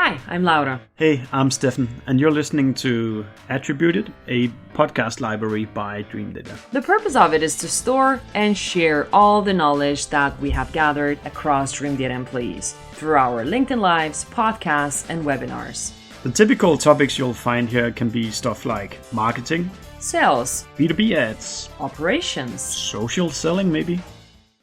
Hi, I'm Laura. Hey, I'm Steffen, and you're listening to Attributed, a podcast library by Dreamdata. The purpose of it is to store and share all the knowledge that we have gathered across Dreamdata employees through our LinkedIn Lives, podcasts, and webinars. The typical topics you'll find here can be stuff like marketing, Sales, B2B ads, operations, social selling maybe.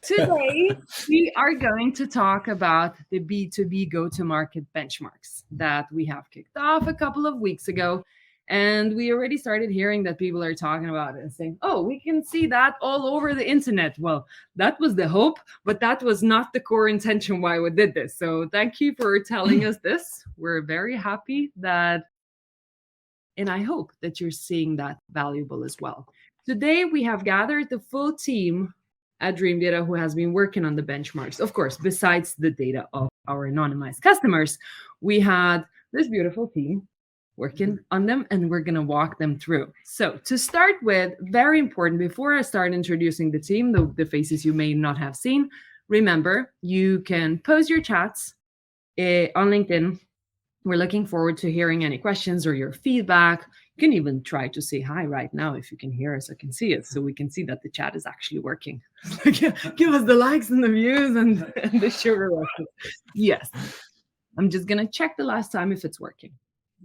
Today, we are going to talk about the B2B Go-to-market benchmarks that we have kicked off a couple of weeks ago. And we already started hearing that people are talking about it and saying, oh, we can see that all over the internet. Well, that was the hope, but that was not the core intention why we did this. So thank you for telling us this. We're very happy that, and I hope that you're seeing that valuable as well. Today, we have gathered the full team at Dreamdata who has been working on the benchmarks. Of course, besides the data of our anonymized customers, we had this beautiful team working on them, and we're going to walk them through. So to start with, very important, before I start introducing the team, the faces you may not have seen, remember, you can post your chats on LinkedIn. We're looking forward to hearing any questions or your feedback. You can even try to say hi right now if you can hear us or can see it, so we can see that the chat is actually working. Give us the likes and the views and the sugar rushes. Yes. I'm just going to check the last time if it's working.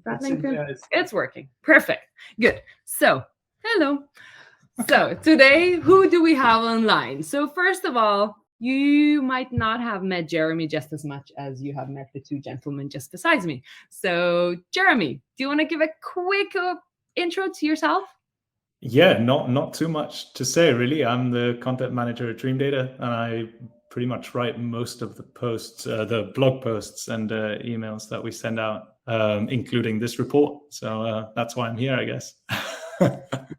It's working. Perfect. Good. So, hello. So, today, who do we have online? So, first of all, you might not have met Jeremy just as much as you have met the two gentlemen just besides me. So, Jeremy, do you want to give a quick intro to yourself? Yeah, not too much to say, really. I'm the content manager at Dreamdata, and I pretty much write most of the posts, the blog posts and emails that we send out, including this report. So that's why I'm here, I guess.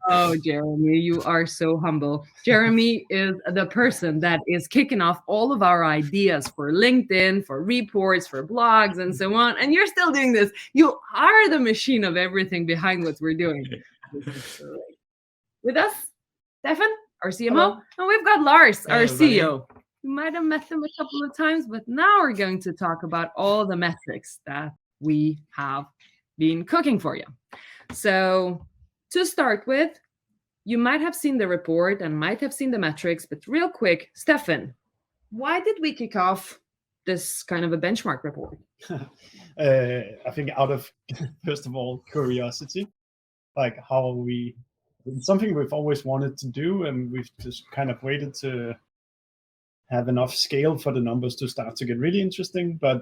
Oh, Jeremy, you are so humble. Jeremy is the person that is kicking off all of our ideas for LinkedIn, for reports, for blogs, and so on. And you're still doing this. You are the machine of everything behind what we're doing. With us, Steffen, our CMO, Hello. And we've got Lars, our CEO. You might have met him a couple of times, but now we're going to talk about all the metrics that we have been cooking for you. So, to start with, you might have seen the report and might have seen the metrics, but real quick, Steffen, why did we kick off this kind of a benchmark report? I think out of, first of all, curiosity, like something we've always wanted to do, and we've just kind of waited to have enough scale for the numbers to start to get really interesting. But,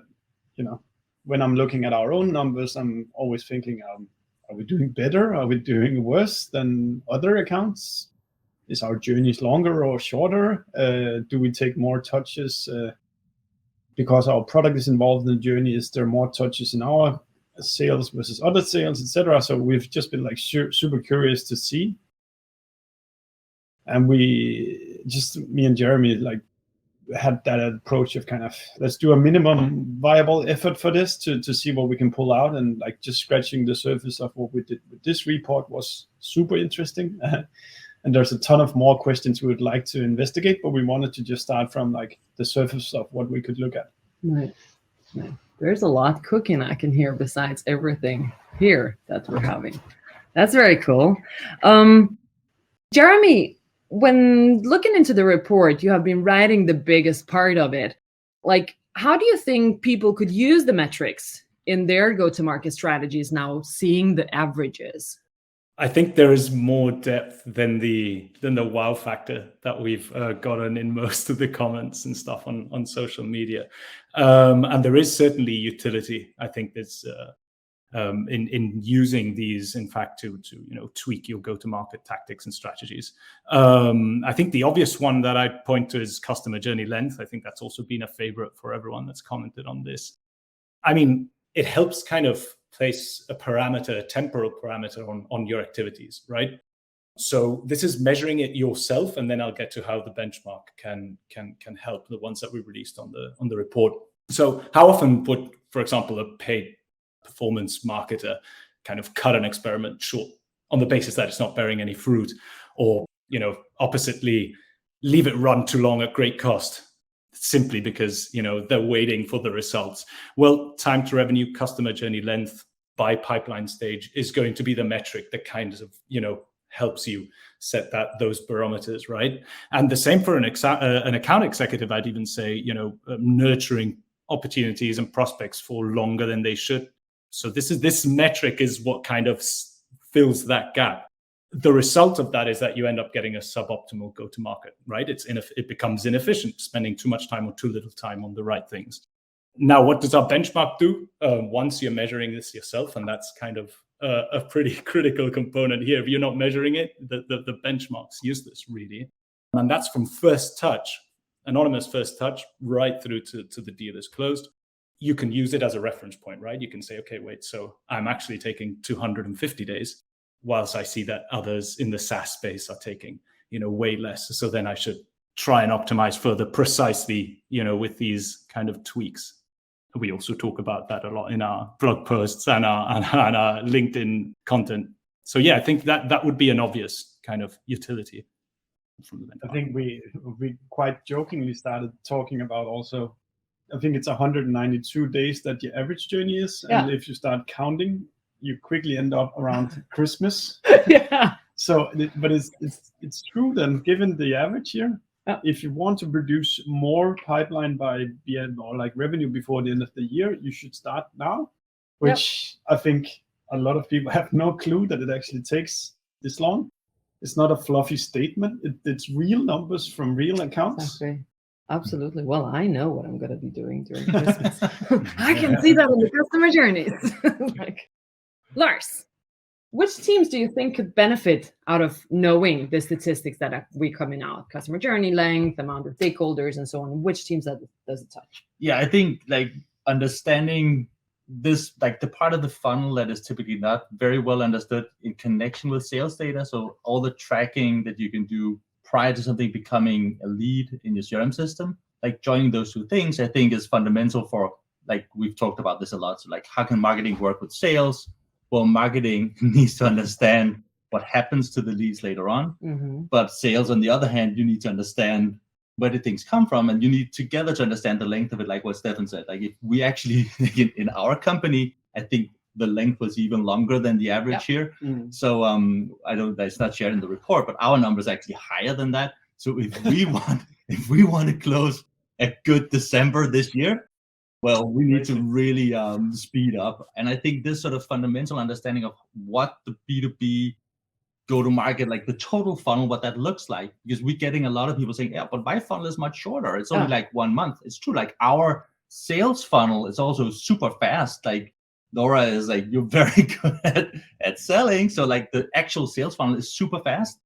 when I'm looking at our own numbers, I'm always thinking, are we doing better? Are we doing worse than other accounts? Is our journeys longer or shorter? Do we take more touches because our product is involved in the journey? Is there more touches in our sales versus other sales, etc.? So we've just been super curious to see. And me and Jeremy, had that approach of kind of, let's do a minimum viable effort for this to see what we can pull out, and just scratching the surface of what we did with this report was super interesting. And there's a ton of more questions we would like to investigate, but we wanted to just start from the surface of what we could look at. Right. There's a lot cooking I can hear besides everything here that we're having. That's very cool. Jeremy, when looking into the report, you have been writing the biggest part of it. How do you think people could use the metrics in their go-to-market strategies now, seeing the averages? I think there is more depth than the wow factor that we've gotten in most of the comments and stuff on social media. And there is certainly utility. I think there's in using these, in fact, to tweak your go-to-market tactics and strategies. I think the obvious one that I'd point to is customer journey length. I think that's also been a favorite for everyone that's commented on this. I mean, it helps kind of place a temporal parameter on your activities, right? So this is measuring it yourself, and then I'll get to how the benchmark can help, the ones that we released on the report. So how often would, for example, a paid performance marketer kind of cut an experiment short on the basis that it's not bearing any fruit, or oppositely leave it run too long at great cost? simply because, they're waiting for the results. Well, time to revenue, customer journey length by pipeline stage is going to be the metric that kind of, helps you set those barometers, right? And the same for an account executive. I'd even say, nurturing opportunities and prospects for longer than they should. So this metric is what kind of fills that gap. The result of that is that you end up getting a suboptimal go-to-market, right? It becomes inefficient, spending too much time or too little time on the right things. Now, what does our benchmark do? Once you're measuring this yourself, and that's kind of a pretty critical component here. If you're not measuring it, the benchmark's useless, really. And that's from first touch, anonymous first touch, right through to the deal is closed. You can use it as a reference point, right? You can say, okay, wait, so I'm actually taking 250 days, whilst I see that others in the SaaS space are taking, way less. So then I should try and optimize further precisely, with these kind of tweaks. We also talk about that a lot in our blog posts and our LinkedIn content. So yeah, I think that would be an obvious kind of utility from the benchmark. I think we quite jokingly started talking about also, I think it's 192 days that your average journey is. Yeah. And if you start counting, you quickly end up around Christmas. Yeah. So, but it's true then, given the average here, if you want to produce more pipeline or like revenue before the end of the year, you should start now, which I think a lot of people have no clue that it actually takes this long. It's not a fluffy statement. It's real numbers from real accounts. Exactly. Absolutely. Well, I know what I'm going to be doing during Christmas. I can see that in the customer journeys. Lars, which teams do you think could benefit out of knowing the statistics that we coming out? Customer journey length, amount of stakeholders, and so on. Which teams does it touch? Yeah, I think understanding this, the part of the funnel that is typically not very well understood in connection with sales data. So all the tracking that you can do prior to something becoming a lead in your CRM system, joining those two things, I think is fundamental for, we've talked about this a lot. So how can marketing work with sales? Well, marketing needs to understand what happens to the leads later on. Mm-hmm. But sales, on the other hand, you need to understand where the things come from, and you need together to understand the length of it, like what Steffen said. If we actually, in our company, I think the length was even longer than the average here. Mm-hmm. So it's not shared in the report, but our number is actually higher than that. So if we want to close a good December this year, well, we need to really speed up. And I think this sort of fundamental understanding of what the B2B go-to-market, the total funnel, what that looks like, because we're getting a lot of people saying, yeah, but my funnel is much shorter. It's only 1 month. It's true. Our sales funnel is also super fast. Laura is you're very good at selling. So the actual sales funnel is super fast.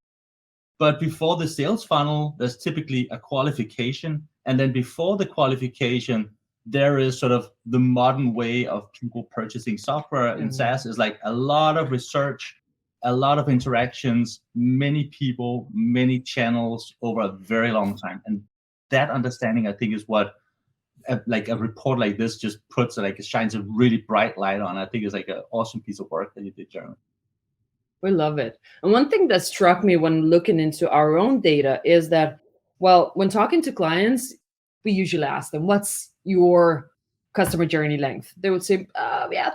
But before the sales funnel, there's typically a qualification. And then before the qualification, there is sort of the modern way of people purchasing software in SaaS is a lot of research, a lot of interactions, many people, many channels over a very long time. And that understanding, I think, is what a report like this just puts it shines a really bright light on. I think it's an awesome piece of work that you did, Jeremy. We love it. And one thing that struck me when looking into our own data is that, well, when talking to clients, we usually ask them, what's your customer journey length? They would say,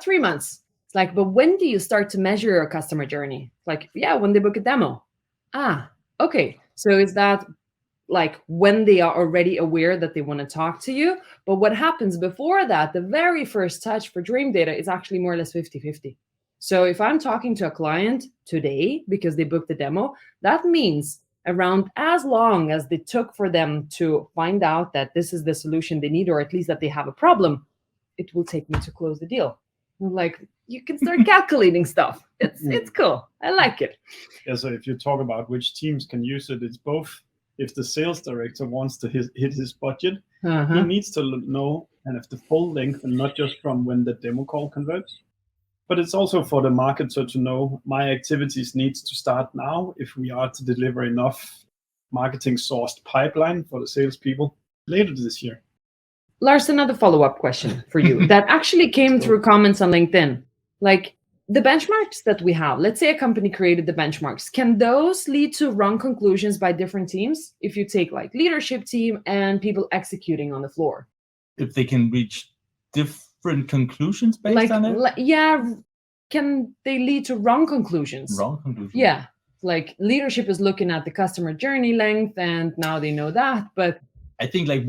3 months. It's but when do you start to measure your customer journey? When they book a demo. Okay. So is that when they are already aware that they want to talk to you? But what happens before that, the very first touch for Dreamdata is actually more or less 50-50. So if I'm talking to a client today because they booked the demo, that means around as long as it took for them to find out that this is the solution they need, or at least that they have a problem, it will take me to close the deal. You can start calculating stuff. It's cool. I like it. Yeah, so if you talk about which teams can use it, it's both. If the sales director wants to hit his budget, he needs to know kind of the full length and not just from when the demo call converts. But it's also for the marketer to know my activities needs to start now if we are to deliver enough marketing sourced pipeline for the salespeople later this year. Lars, another follow-up question for you that actually came through comments on LinkedIn. the benchmarks that we have, let's say a company created the benchmarks, can those lead to wrong conclusions by different teams? If you take like leadership team and people executing on the floor, if they can reach different conclusions based on it, yeah, can they lead to wrong conclusions? Wrong conclusions. Yeah, like leadership is looking at the customer journey length, and now they know that. But I think like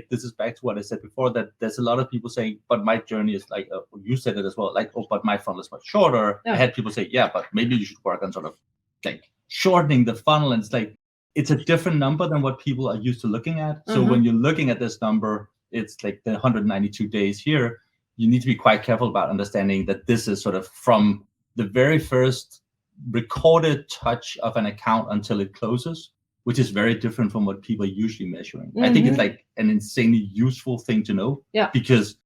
this is back to what I said before, that there's a lot of people saying, but my journey is like, you said it as well, like, oh, but my funnel is much shorter. Yeah. I had people say, yeah, but maybe you should work on sort of like shortening the funnel. And it's like, it's a different number than what people are used to looking at. So when you're looking at this number, it's like the 192 days here. You need to be quite careful about understanding that this is sort of from the very first recorded touch of an account until it closes, which is very different from what people are usually measuring. I think it's like an insanely useful thing to know. Yeah. Because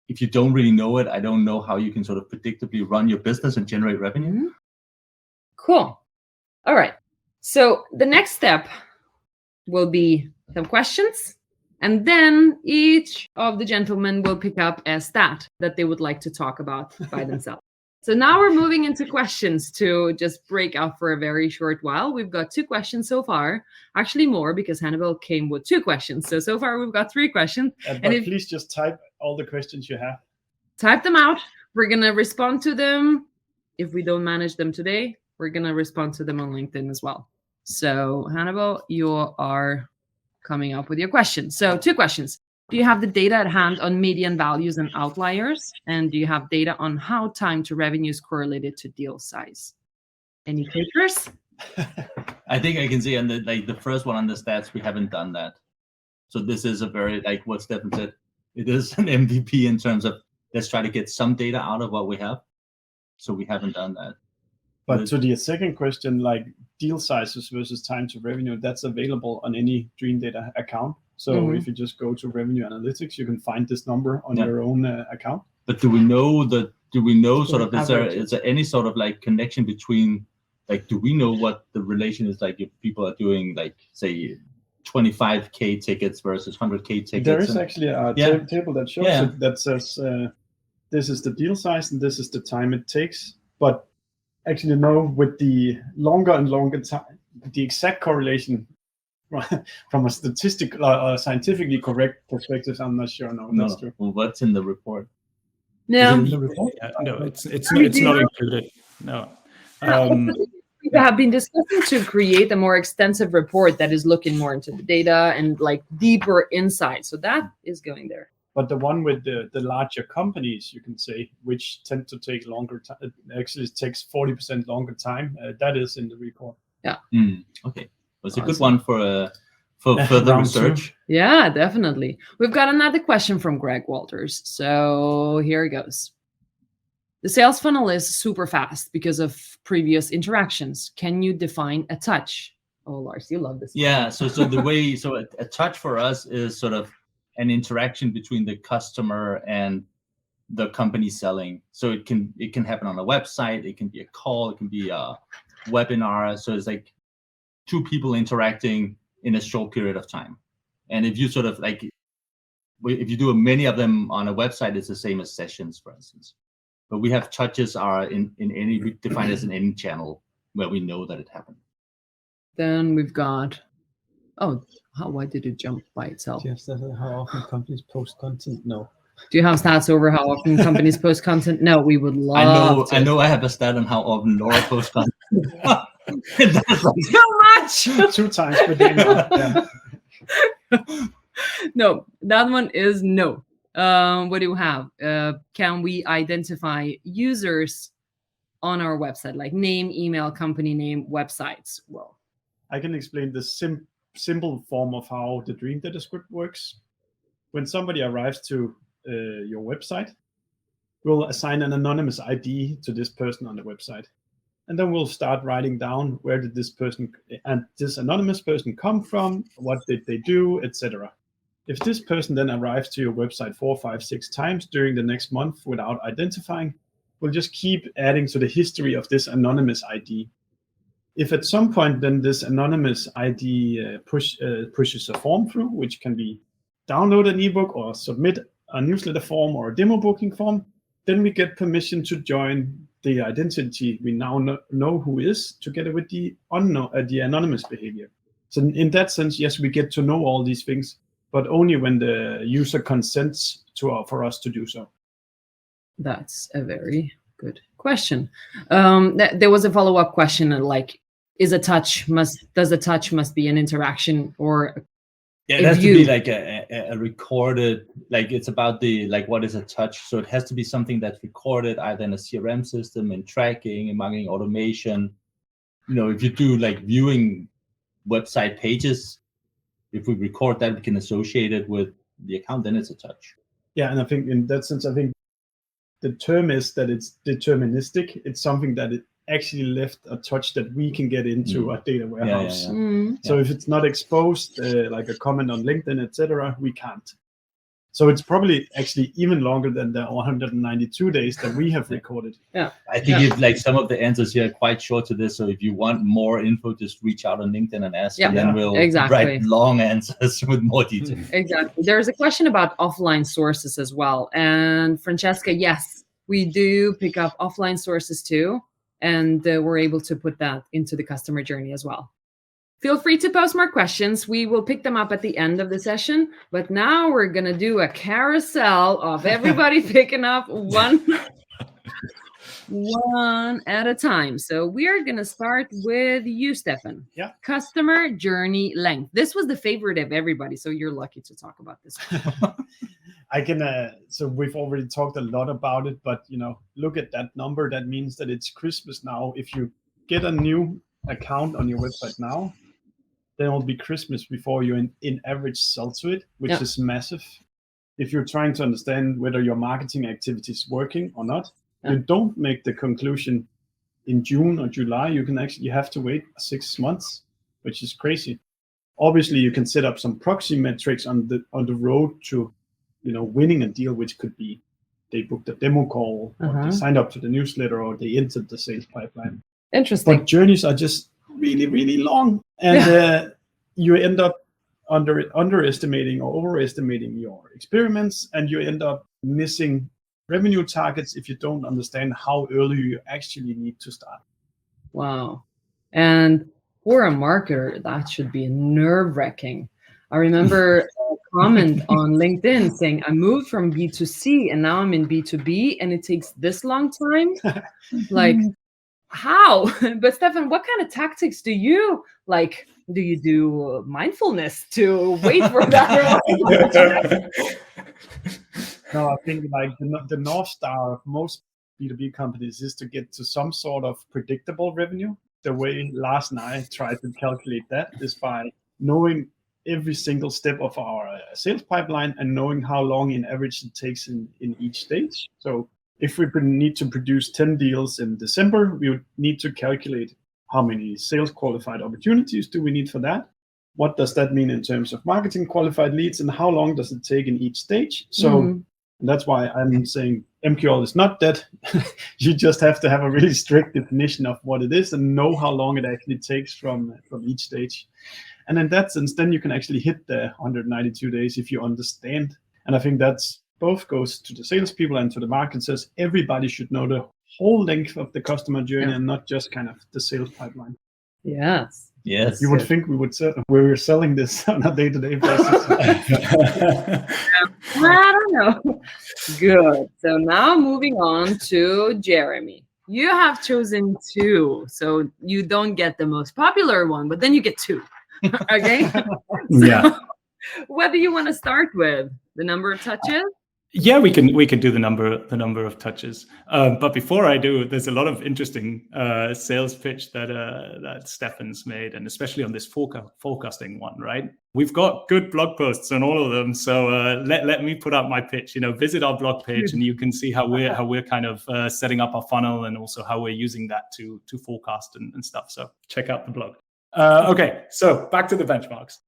if you don't really know it, I don't know how you can sort of predictably run your business and generate revenue. Cool. All right. So the next step will be some questions, and then each of the gentlemen will pick up a stat that they would like to talk about by themselves. So now we're moving into questions to just break out for a very short while. We've got 2 questions so far, actually more, because Hannibal came with 2 questions. So far we've got 3 questions. But please just type all the questions you have. Type them out. We're going to respond to them. If we don't manage them today, we're going to respond to them on LinkedIn as well. So Hannibal, you are coming up with your questions. So 2 questions. Do you have the data at hand on median values and outliers? And do you have data on how time to revenue is correlated to deal size? Any takers? I think I can see on the first one on the stats, we haven't done that. So this is a very, like what Steffen said, it is an MVP in terms of let's try to get some data out of what we have. So we haven't done that. But to the second question, like deal sizes versus time to revenue, that's available on any Dreamdata account. So if you just go to revenue analytics, you can find this number on your own account. But do we know sort of, is there any sort of like connection between, like, do we know what the relation is like if people are doing like, say, 25K tickets versus 100K tickets? There is actually a table that shows it, that says this is the deal size and this is the time it takes. But actually, no, with the longer and longer time, the exact correlation from a statistical or scientifically correct perspective, I'm not sure. No, that's true. Well, what's in the report? No, in the report? No, it's not included. No. We have been discussing to create a more extensive report that is looking more into the data and like deeper insight. So that is going there. But the one with the larger companies, you can say, which tend to take longer time, actually it takes 40% longer time. That is in the report. Yeah. Okay. It's a good one for further research. Yeah, definitely. We've got another question from Greg Walters. So here it goes. The sales funnel is super fast because of previous interactions. Can you define a touch? Oh, Lars, you love this. Yeah. So a touch for us is sort of an interaction between the customer and the company selling. So it can happen on a website. It can be a call. It can be a webinar. So it's like 2 people interacting in a short period of time. And if you sort of like, if you do many of them on a website, it's the same as sessions, for instance. But we have touches are in any, we define as in any channel where we know that it happened. Then we've got, why did it jump by itself? Do you have stats how often companies post content? No. Do you have stats over how often companies post content? No, we would love I know I have a stat on how often Laura posts content. That's like, too much. 2 times per day. No, that one is no. What do you have? Can we identify users on our website, like name, email, company name, websites? Well, I can explain the simple form of how the Dreamdata script works. When somebody arrives to your website, we'll assign an anonymous ID to this person on the website. And then we'll start writing down where did this person and this anonymous person come from, what did they do, etc. If this person then arrives to your website 4, 5, 6 times during the next month without identifying, we'll just keep adding to the history of this anonymous ID. If at some point then this anonymous ID pushes a form through, which can be download an ebook or submit a newsletter form or a demo booking form, then we get permission to join the identity we now know who is, together with the anonymous behavior. So in that sense, yes, we get to know all these things, but only when the user consents for us to do so. That's a very good question. There was a follow-up question, like, does a touch must be an interaction, or yeah, it has to be like a recorded, like it's about the, like, what is a touch? So it has to be something that's recorded either in a CRM system, in tracking, in marketing automation. You know, if you do like viewing website pages, if we record that, we can associate it with the account, then it's a touch. Yeah, and I think in that sense, I think the term is that it's deterministic. It's something that it actually left a touch that we can get into a data warehouse. So if it's not exposed, like a comment on LinkedIn, etc., we can't. So it's probably actually even longer than the 192 days that we have recorded. Yeah, I think if like some of the answers here are quite short to this. So if you want more info, just reach out on LinkedIn and ask, and then we'll write long answers with more detail. Exactly. There's a question about offline sources as well. And Francesca, yes, we do pick up offline sources too. And we're able to put that into the customer journey as well. Feel free to post more questions. We will pick them up at the end of the session. But now we're going to do a carousel of everybody picking up one at a time. So we are going to start with you, Steffen. Yeah. Customer journey length. This was the favorite of everybody. So you're lucky to talk about this. I can, so we've already talked a lot about it, but, you know, look at that number. That means that it's Christmas now. If you get a new account on your website now, then it'll be Christmas before you in average sell to it, which is massive. If you're trying to understand whether your marketing activity is working or not, you don't make the conclusion in June or July. You have to wait 6 months, which is crazy. Obviously, you can set up some proxy metrics on the road to, you know, winning a deal, which could be they booked a demo call, or they signed up to the newsletter, or they entered the sales pipeline. Interesting. But journeys are just really, really long, and you end up underestimating or overestimating your experiments, and you end up missing revenue targets if you don't understand how early you actually need to start. Wow. And for a marketer, that should be nerve-wracking. I remember a comment on LinkedIn saying, I moved from B2C and now I'm in B2B and it takes this long time. Like, how? But Steffen, what kind of tactics do you like? Do you do mindfulness to wait for that? No, I think like the North Star of most B2B companies is to get to some sort of predictable revenue. The way Lars and I try to calculate that is by knowing every single step of our sales pipeline and knowing how long in average it takes in each stage. So if we need to produce 10 deals in December, we would need to calculate how many sales qualified opportunities do we need for that? What does that mean in terms of marketing qualified leads, and how long does it take in each stage? So that's why I'm saying MQL is not that. You just have to have a really strict definition of what it is and know how long it actually takes from each stage. And in that sense, then you can actually hit the 192 days if you understand. And I think that's both goes to the salespeople and to the marketers. Everybody should know the whole length of the customer journey and not just kind of the sales pipeline. Yes. Yes. You would think we were selling this on a day-to-day basis. I don't know. Good. So now moving on to Jeremy. You have chosen 2. So you don't get the most popular one, but then you get 2. Okay? Yeah. What do you want to start with? The number of touches? Yeah, we can do the number of touches. But before I do, there's a lot of interesting sales pitch that Steffen's made, and especially on this forecasting one, right? We've got good blog posts on all of them, so let me put up my pitch. You know, visit our blog page, and you can see how we're kind of setting up our funnel, and also how we're using that to forecast and stuff. So check out the blog. Okay, so back to the benchmarks.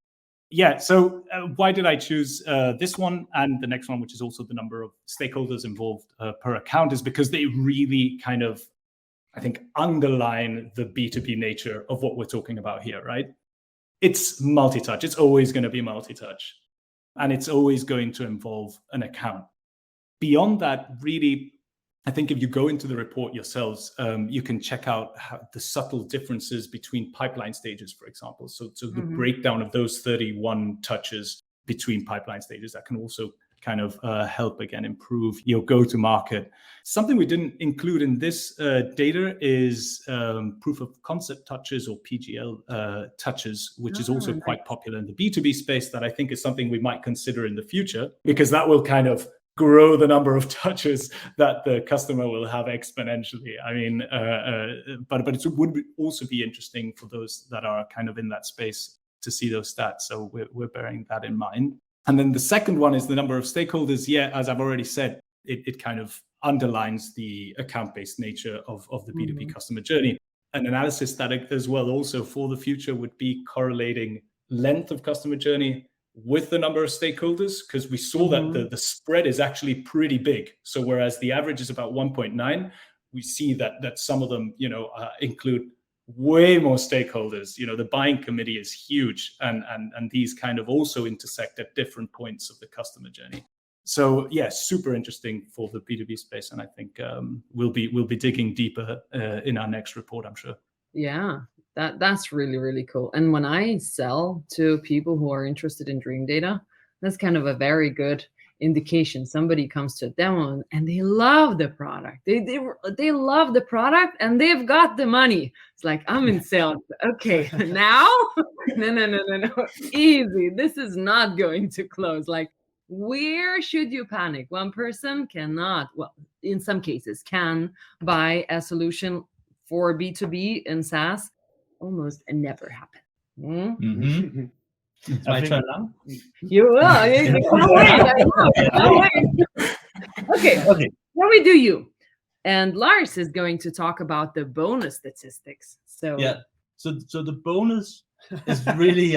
Yeah, so why did I choose this one and the next one, which is also the number of stakeholders involved per account, is because they really kind of, I think, underline the B2B nature of what we're talking about here, right? It's multi-touch. It's always going to be multi-touch. And it's always going to involve an account. Beyond that, really, I think if you go into the report yourselves, you can check out the subtle differences between pipeline stages, for example. So the breakdown of those 31 touches between pipeline stages, that can also kind of help again improve your go-to-market. Something we didn't include in this data is proof of concept touches, or PGL touches, which is also quite popular in the B2B space. That I think is something we might consider in the future, because that will kind of grow the number of touches that the customer will have exponentially. I mean, but it would also be interesting for those that are kind of in that space to see those stats. So we're bearing that in mind. And then the second one is the number of stakeholders. Yeah, as I've already said, it kind of underlines the account-based nature of the B2B customer journey. An analysis that as well also for the future would be correlating length of customer journey with the number of stakeholders, because we saw that the spread is actually pretty big. So whereas the average is about 1.9, we see that some of them, include way more stakeholders. The buying committee is huge, and these kind of also intersect at different points of the customer journey. So yeah, super interesting for the B2B space, and I think we'll be digging deeper in our next report, I'm sure. Yeah, that's really, really cool. And when I sell to people who are interested in Dreamdata, that's kind of a very good indication. Somebody comes to a demo and they love the product. They love the product and they've got the money. It's like, I'm in sales. Okay, now? No. Easy. This is not going to close. Like, where should you panic? One person cannot, well, in some cases, can buy a solution for B2B and SaaS. Almost never happen. It's my turn now. You will. Okay. Now we do you. And Lars is going to talk about the bonus statistics. So the bonus is really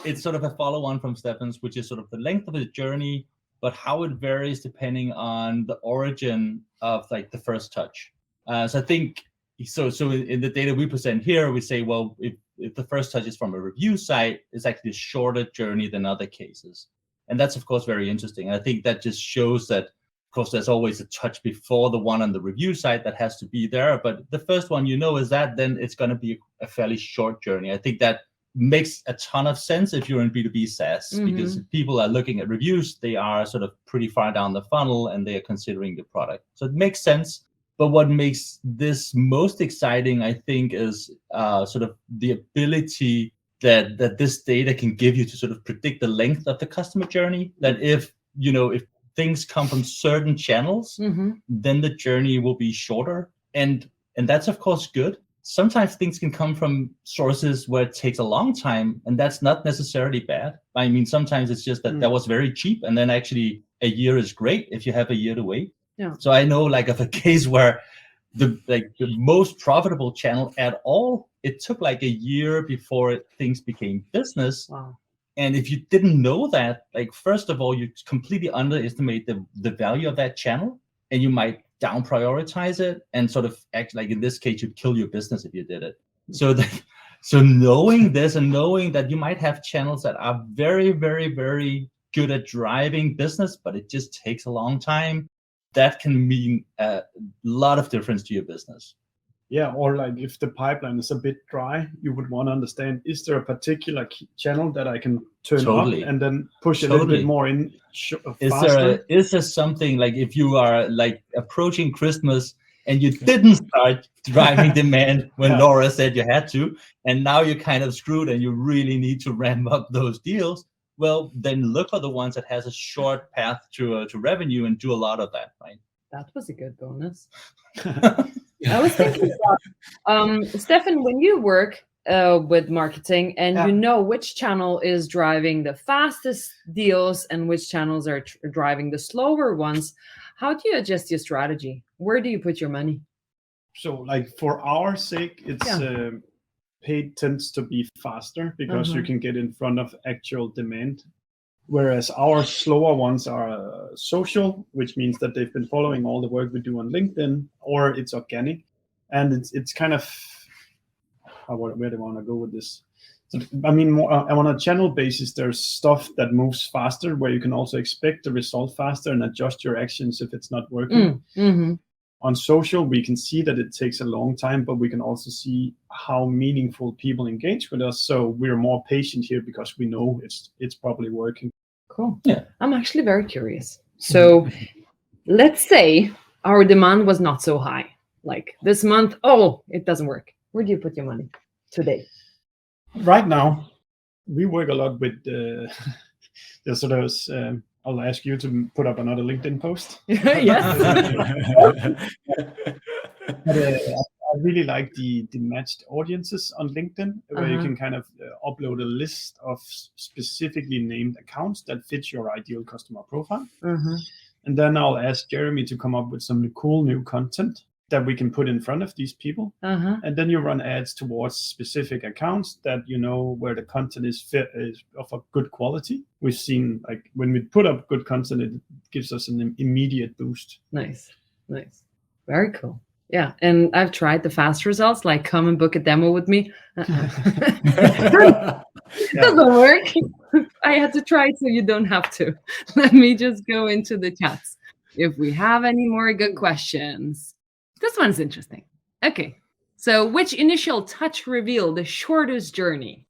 it's sort of a follow-on from Steffen's, which is sort of the length of the journey, but how it varies depending on the origin of like the first touch. So I think so in the data we present here, we say, well, if the first touch is from a review site, it's actually a shorter journey than other cases. And that's, of course, very interesting. And I think that just shows that, of course, there's always a touch before the one on the review site that has to be there. But the first one, is that, then it's going to be a fairly short journey. I think that makes a ton of sense if you're in B2B SaaS, because if people are looking at reviews, they are sort of pretty far down the funnel and they are considering the product. So it makes sense. But what makes this most exciting, I think, is sort of the ability that this data can give you to sort of predict the length of the customer journey. That if things come from certain channels, then the journey will be shorter. And that's, of course, good. Sometimes things can come from sources where it takes a long time, and that's not necessarily bad. I mean, sometimes it's just that was very cheap, and then actually a year is great if you have a year to wait. Yeah. So I know like of a case where the most profitable channel at all, it took like a year before things became business. Wow. And if you didn't know that, like, first of all, you completely underestimate the value of that channel, and you might down prioritize it and sort of act like, in this case, you'd kill your business if you did it. So knowing this and knowing that you might have channels that are very, very, very good at driving business, but it just takes a long time, that can mean a lot of difference to your business. Yeah, or like if the pipeline is a bit dry, you would want to understand, is there a particular channel that I can turn up and then push a little bit more in faster? Is there something, like if you are like approaching Christmas and you didn't start driving demand when Laura said you had to, and now you're kind of screwed and you really need to ramp up those deals, well, then look for the ones that has a short path to revenue and do a lot of that, right? That was a good bonus. I was thinking about, Steffen, when you work with marketing and you know which channel is driving the fastest deals and which channels are driving the slower ones, how do you adjust your strategy? Where do you put your money? So like for our sake, it's paid tends to be faster because you can get in front of actual demand. Whereas our slower ones are social, which means that they've been following all the work we do on LinkedIn, or it's organic. And it's kind of, where do I want to go with this? So, I mean, more, on a channel basis, there's stuff that moves faster where you can also expect the result faster and adjust your actions if it's not working. on social, we can see that it takes a long time, but we can also see how meaningful people engage with us. So we're more patient here because we know it's probably working. Cool. Yeah. I'm actually very curious. So let's say our demand was not so high. Like this month, it doesn't work. Where do you put your money today? Right now, we work a lot with the sort of. I'll ask you to put up another LinkedIn post. Yes. But, I really like the matched audiences on LinkedIn, where you can kind of upload a list of specifically named accounts that fit your ideal customer profile. And then I'll ask Jeremy to come up with some cool new content that we can put in front of these people. And then you run ads towards specific accounts that you know where the content is of a good quality. We've seen, like, when we put up good content, it gives us an immediate boost. Nice. Very cool. Yeah, and I've tried the fast results, like come and book a demo with me. It doesn't work. I had to try it so you don't have to. Let me just go into the chats. If we have any more good questions. This one's interesting. Okay, so which initial touch revealed the shortest journey?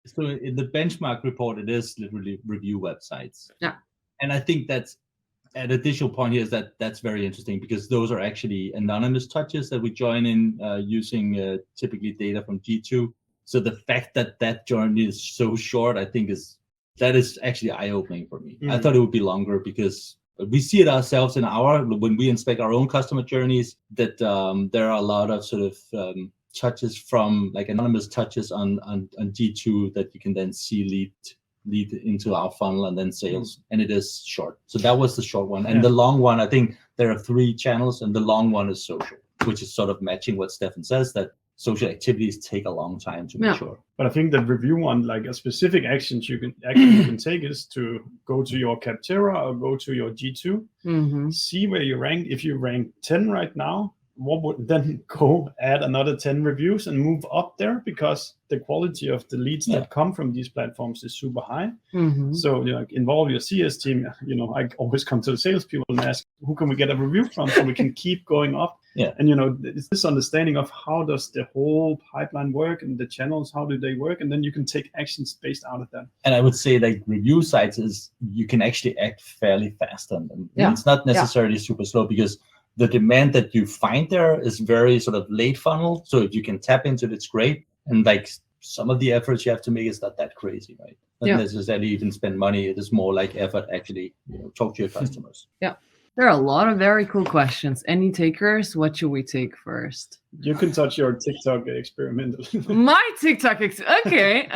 So in the benchmark report, it is literally review websites. Yeah. And I think that's an additional point here is that's very interesting because those are actually anonymous touches that we join in using typically data from G2. So the fact that journey is so short, I think that is actually eye-opening for me. I thought it would be longer because we see it ourselves when we inspect our own customer journeys, that there are a lot of sort of touches from like anonymous touches on G2 that you can then see lead into our funnel and then sales. And it is short. So that was the short one. And the long one, I think there are 3 channels, and the long one is social, which is sort of matching what Steffen says, that social activities take a long time to mature. But I think that review one, like a specific action you can take is to go to your Capterra or go to your G2, see where you rank. If you rank 10 right now, what would then go add another 10 reviews and move up there, because the quality of the leads that come from these platforms is super high. So involve your CS team. I always come to the salespeople and ask, who can we get a review from so we can keep going up? And it's this understanding of how does the whole pipeline work and the channels, how do they work, and then you can take actions based out of that. And I would say like review sites is you can actually act fairly fast on them. It's not necessarily super slow because the demand that you find there is very sort of late funnel. So if you can tap into it, it's great. And like some of the efforts you have to make is not that crazy, right? Not necessarily even spend money. It is more like effort actually, talk to your customers. There are a lot of very cool questions. Any takers? What should we take first? You can touch your TikTok experimentally. My TikTok okay,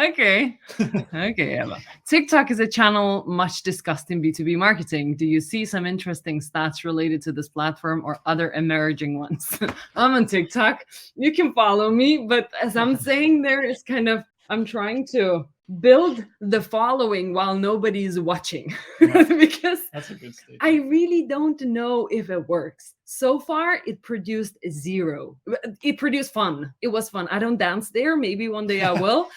Eva. TikTok is a channel much discussed in B2B marketing. Do you see some interesting stats related to this platform or other emerging ones? I'm on TikTok. You can follow me, but as I'm saying, I'm trying to build the following while nobody's watching. Because that's a good statement. I really don't know if it works. So far, it produced 0. It produced fun. It was fun. I don't dance there. Maybe one day I will.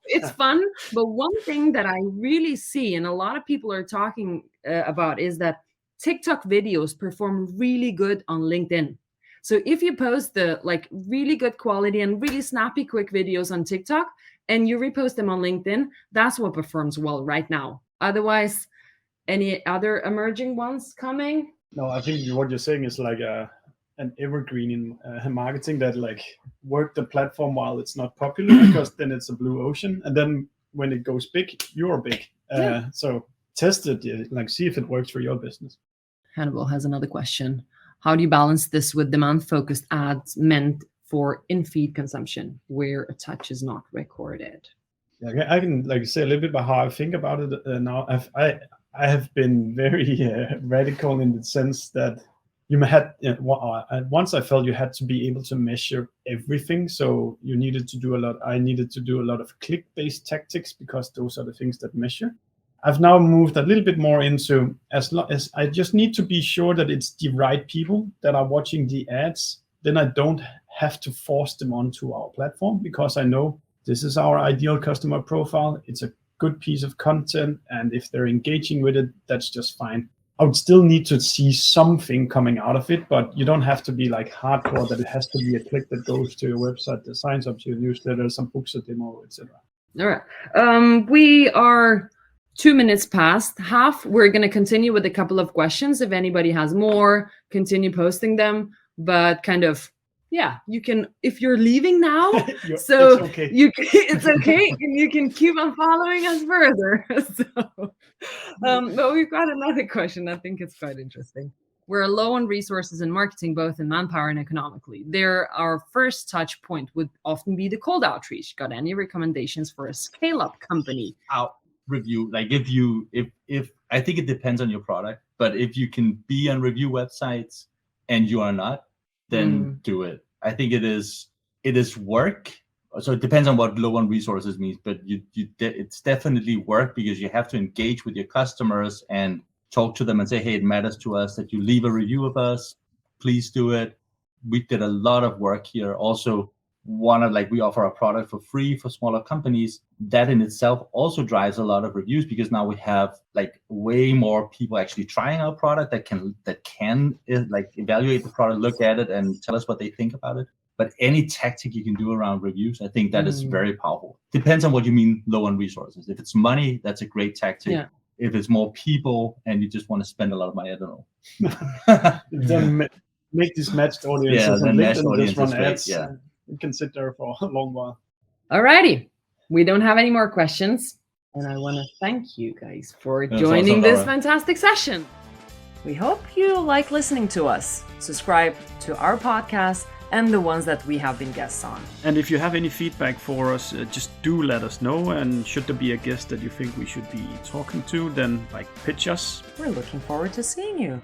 It's fun. But one thing that I really see, and a lot of people are talking about, is that TikTok videos perform really good on LinkedIn. So if you post the really good quality and really snappy, quick videos on TikTok, and you repost them on LinkedIn, that's what performs well right now. Otherwise, any other emerging ones coming? No, I think what you're saying is like an evergreen in marketing that work the platform while it's not popular, because then it's a blue ocean. And then when it goes big, you're big. So test it, see if it works for your business. Hannibal has another question. How do you balance this with demand-focused ads meant for in-feed consumption where a touch is not recorded? I can say a little bit about how I think about it now. I have been very radical in the sense that once I felt you had to be able to measure everything. So you needed to do a lot. I needed to do a lot of click-based tactics because those are the things that measure. I've now moved a little bit more into as I just need to be sure that it's the right people that are watching the ads. Then I don't have to force them onto our platform, because I know this is our ideal customer profile. It's a good piece of content, and if they're engaging with it, that's just fine. I would still need to see something coming out of it, but you don't have to be like hardcore that it has to be a click that goes to your website, that signs up to your newsletter, some books a demo, etc. All right. We are 2 minutes past half. We're going to continue with a couple of questions. If anybody has more, continue posting them. But kind of, yeah, you can, if you're leaving now, so it's okay. It's okay. And you can keep on following us further. So, but we've got another question. I think it's quite interesting. We're low on resources in marketing, both in manpower and economically. Our first touch point would often be the cold outreach. Got any recommendations for a scale-up company? Review, like if I think it depends on your product, but if you can be on review websites and you are not, then do it. I think it is work. So it depends on what low on resources means, but it's definitely work, because you have to engage with your customers and talk to them and say, hey, it matters to us that you leave a review of us. Please do it. We did a lot of work here. Also, we offer a product for free for smaller companies. That in itself also drives a lot of reviews, because now we have like way more people actually trying our product that can like evaluate the product, look at it, and tell us what they think about it. But any tactic you can do around reviews, I think that is very powerful. Depends on what you mean low on resources. If it's money, that's a great tactic. Yeah. If it's more people and you just want to spend a lot of money, I don't know. Then make these matched audiences. Yeah, and matched audiences run great, ads. yeah. You can sit there for a long while. Alrighty. We don't have any more questions. And I want to thank you guys for joining this fantastic session. We hope you like listening to us. Subscribe to our podcast and the ones that we have been guests on. And if you have any feedback for us, just do let us know. And should there be a guest that you think we should be talking to, then pitch us. We're looking forward to seeing you.